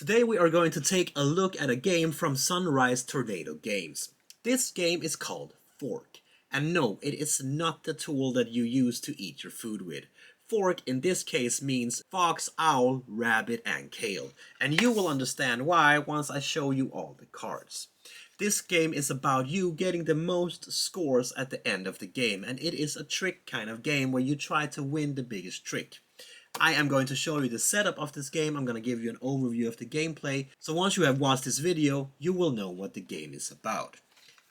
Today we are going to take a look at a game from Sunrise Tornado Games. This game is called F.O.R.K. And no, it is not the tool that you use to eat your food with. F.O.R.K. in this case means fox, owl, rabbit and kale. And you will understand why once I show you all the cards. This game is about you getting the most scores at the end of the game, and it is a trick kind of game where you try to win the biggest trick. I am going to show you the setup of this game. I'm going to give you an overview of the gameplay. So once you have watched this video, you will know what the game is about.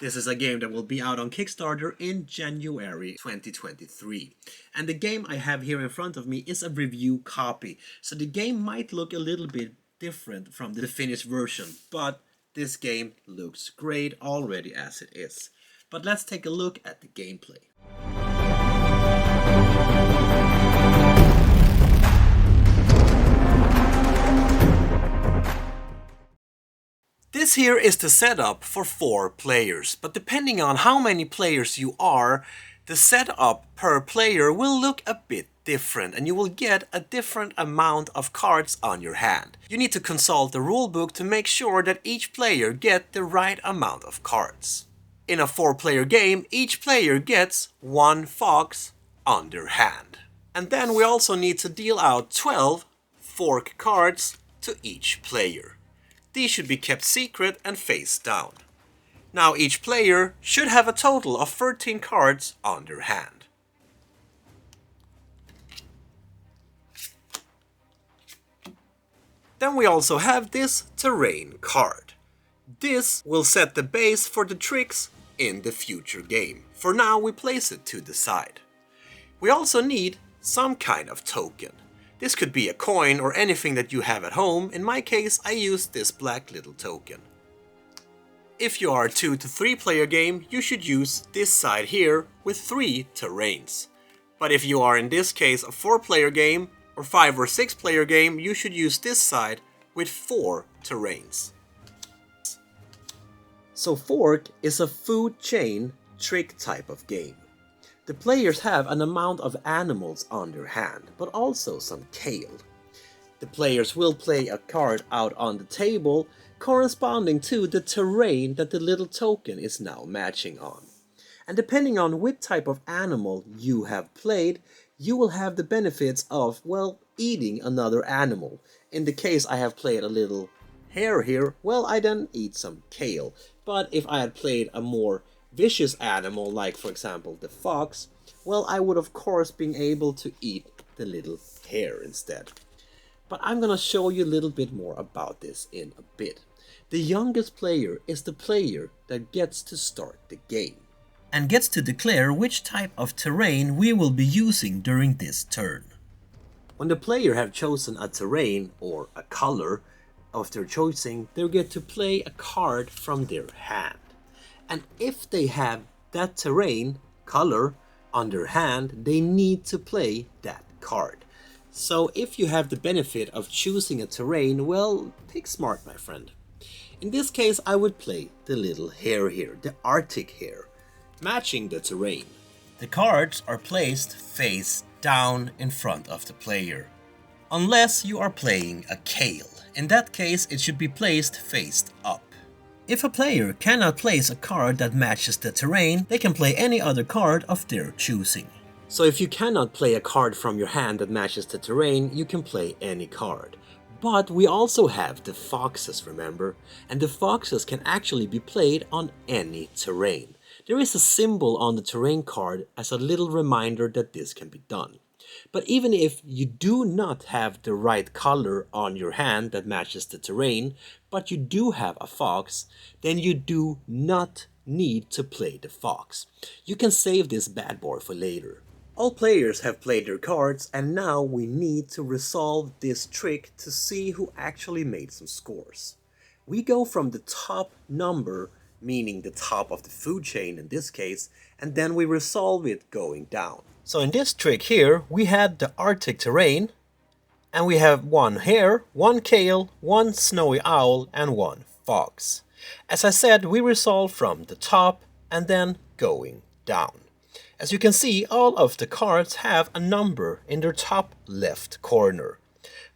This is a game that will be out on Kickstarter in January 2023. And the game I have here in front of me is a review copy. So the game might look a little bit different from the finished version, but this game looks great already as it is. But let's take a look at the gameplay. This here is the setup for 4 players, but depending on how many players you are, the setup per player will look a bit different and you will get a different amount of cards on your hand. You need to consult the rulebook to make sure that each player get the right amount of cards. In a 4-player game, each player gets 1 fox on their hand. And then we also need to deal out 12 F.O.R.K cards to each player. These should be kept secret and face down. Now each player should have a total of 13 cards on their hand. Then we also have this terrain card. This will set the base for the tricks in the future game. For now we place it to the side. We also need some kind of token. This could be a coin or anything that you have at home. In my case, I used this black little token. If you are a 2 to 3 player game, you should use this side here with 3 terrains. But if you are in this case a 4-player game or 5 or 6 player game, you should use this side with 4 terrains. So F.O.R.K is a food chain trick type of game. The players have an amount of animals on their hand, but also some kale. The players will play a card out on the table corresponding to the terrain that the little token is now matching on. And depending on what type of animal you have played, you will have the benefits of, well, eating another animal. In the case I have played a little hare here, well, I then eat some kale. But if I had played a more vicious animal, like for example the fox, well, I would of course been able to eat the little hare instead. But I'm gonna show you a little bit more about this in a bit. The youngest player is the player that gets to start the game and gets to declare which type of terrain we will be using during this turn. When the player have chosen a terrain or a color of their choosing, they get to play a card from their hand. And if they have that terrain color on their hand, they need to play that card. So if you have the benefit of choosing a terrain, well, pick smart, my friend. In this case, I would play the little hare here, the Arctic hare, matching the terrain. The cards are placed face down in front of the player, unless you are playing a kale. In that case, it should be placed face up. If a player cannot place a card that matches the terrain, they can play any other card of their choosing. So if you cannot play a card from your hand that matches the terrain, you can play any card. But we also have the foxes, remember? And the foxes can actually be played on any terrain. There is a symbol on the terrain card as a little reminder that this can be done. But even if you do not have the right color on your hand that matches the terrain, but you do have a fox, then you do not need to play the fox. You can save this bad boy for later. All players have played their cards, and now we need to resolve this trick to see who actually made some scores. We go from the top number, meaning the top of the food chain in this case, and then we resolve it going down. So in this trick here, we had the Arctic terrain, and we have 1 hare, 1 kale, 1 snowy owl, and 1 fox. As I said, we resolve from the top and then going down. As you can see, all of the cards have a number in their top left corner.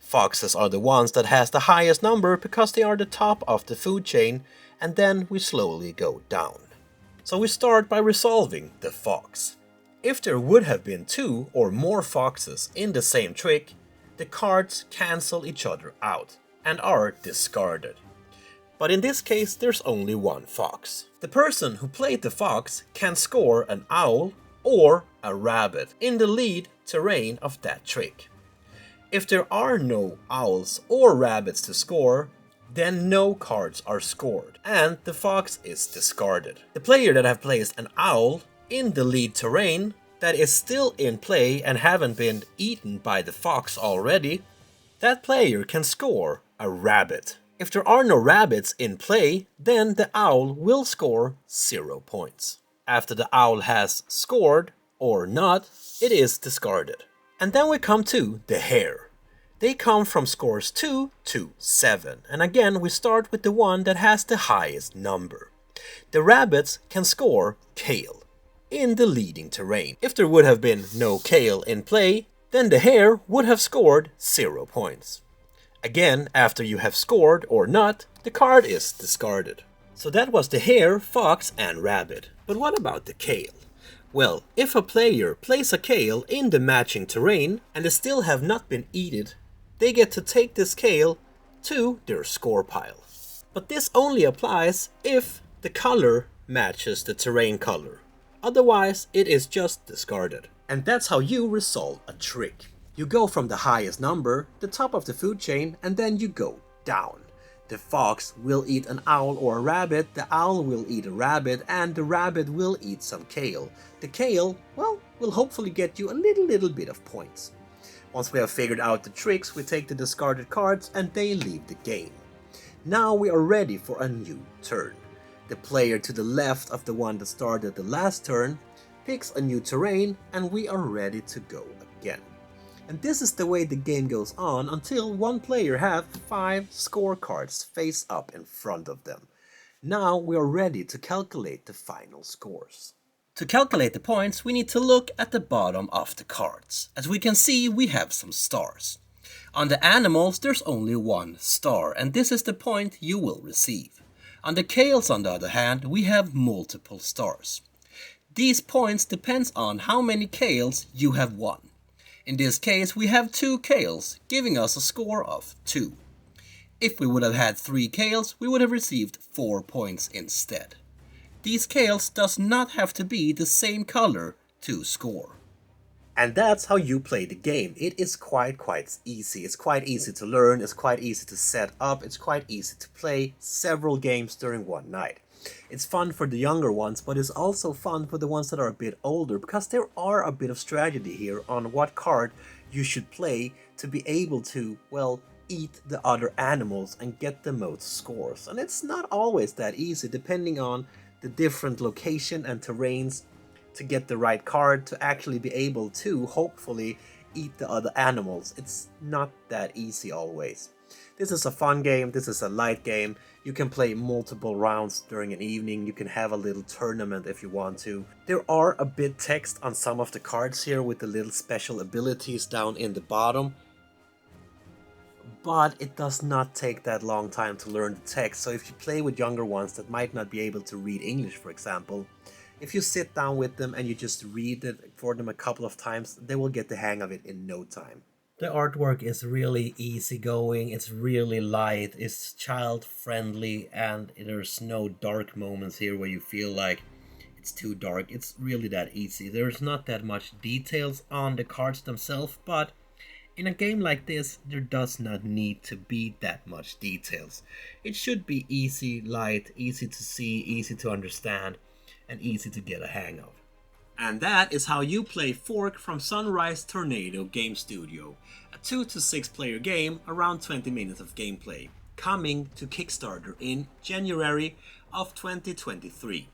Foxes are the ones that has the highest number because they are the top of the food chain, and then we slowly go down. So we start by resolving the fox. If there would have been 2 or more foxes in the same trick, the cards cancel each other out and are discarded. But in this case, there's only one fox. The person who played the fox can score an owl or a rabbit in the lead terrain of that trick. If there are no owls or rabbits to score, then no cards are scored and the fox is discarded. The player that have placed an owl in the lead terrain that is still in play and haven't been eaten by the fox already, that player can score a rabbit. If there are no rabbits in play, then the owl will score 0 points. After the owl has scored or not, it is discarded. And then we come to the hare. They come from scores 2 to 7, and again we start with the one that has the highest number. The rabbits can score Kale in the leading terrain. If there would have been no Kale in play, then the hare would have scored 0 points. Again, after you have scored or not, the card is discarded. So that was the hare, fox and rabbit. But what about the Kale? Well, if a player plays a Kale in the matching terrain and they still have not been eaten, they get to take this Kale to their score pile. But this only applies if the color matches the terrain color. Otherwise, it is just discarded. And that's how you resolve a trick. You go from the highest number, the top of the food chain, and then you go down. The fox will eat an owl or a rabbit, the owl will eat a rabbit, and the rabbit will eat some Kale. The Kale, well, will hopefully get you a little bit of points. Once we have figured out the tricks, we take the discarded cards and they leave the game. Now we are ready for a new turn. The player to the left of the one that started the last turn picks a new terrain and we are ready to go again. And this is the way the game goes on until one player has 5 scorecards face up in front of them. Now we are ready to calculate the final scores. To calculate the points, we need to look at the bottom of the cards. As we can see, we have some stars. On the animals, there's only 1 star, and this is the point you will receive. On the Kales, on the other hand, we have multiple stars. These points depends on how many Kales you have won. In this case, we have 2 Kales, giving us a score of 2. If we would have had 3 Kales, we would have received 4 points instead. These Kales does not have to be the same color to score. And that's how you play the game. It is quite easy. It's quite easy to learn, it's quite easy to set up, it's quite easy to play several games during one night. It's fun for the younger ones, but it's also fun for the ones that are a bit older, because there are a bit of strategy here on what card you should play to be able to, well, eat the other animals and get the most scores. And it's not always that easy, depending on the different location and terrains, to get the right card to actually be able to hopefully eat the other animals. It's not that easy always. This is a fun game, this is a light game. You can play multiple rounds during an evening, you can have a little tournament if you want to. There are a bit text on some of the cards here with the little special abilities down in the bottom. But it does not take that long time to learn the text, so if you play with younger ones that might not be able to read English, for example, if you sit down with them and you just read it for them a couple of times, they will get the hang of it in no time. The artwork is really easygoing, it's really light, it's child-friendly, and there's no dark moments here where you feel like it's too dark. It's really that easy. There's not that much details on the cards themselves, but in a game like this, there does not need to be that much details. It should be easy, light, easy to see, easy to understand, and easy to get a hang of. And that is how you play F.O.R.K from Sunrise Tornado Game Studio. A 2 to 6 player game, around 20 minutes of gameplay. Coming to Kickstarter in January of 2023.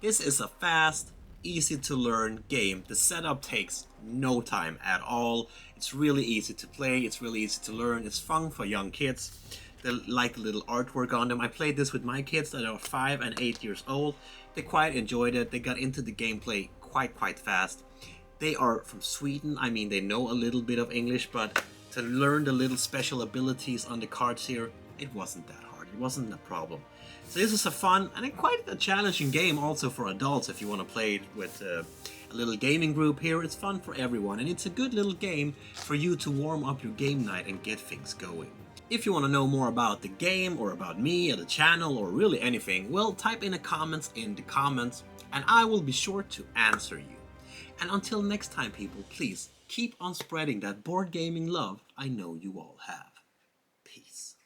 This is a fast, easy to learn game. The setup takes no time at all. It's really easy to play, it's really easy to learn, it's fun for young kids. They like the little artwork on them. I played this with my kids that are 5 and 8 years old. They quite enjoyed it. They got into the gameplay quite fast. They are from Sweden. I mean, they know a little bit of English, but to learn the little special abilities on the cards here, it wasn't that hard. It wasn't a problem. So this is a fun and quite a challenging game also for adults if you want to play it with a little gaming group here. It's fun for everyone, and it's a good little game for you to warm up your game night and get things going. If you want to know more about the game or about me or the channel or really anything, well, type in a comment in the comments and I will be sure to answer you. And until next time, people, please keep on spreading that board gaming love I know you all have. Peace.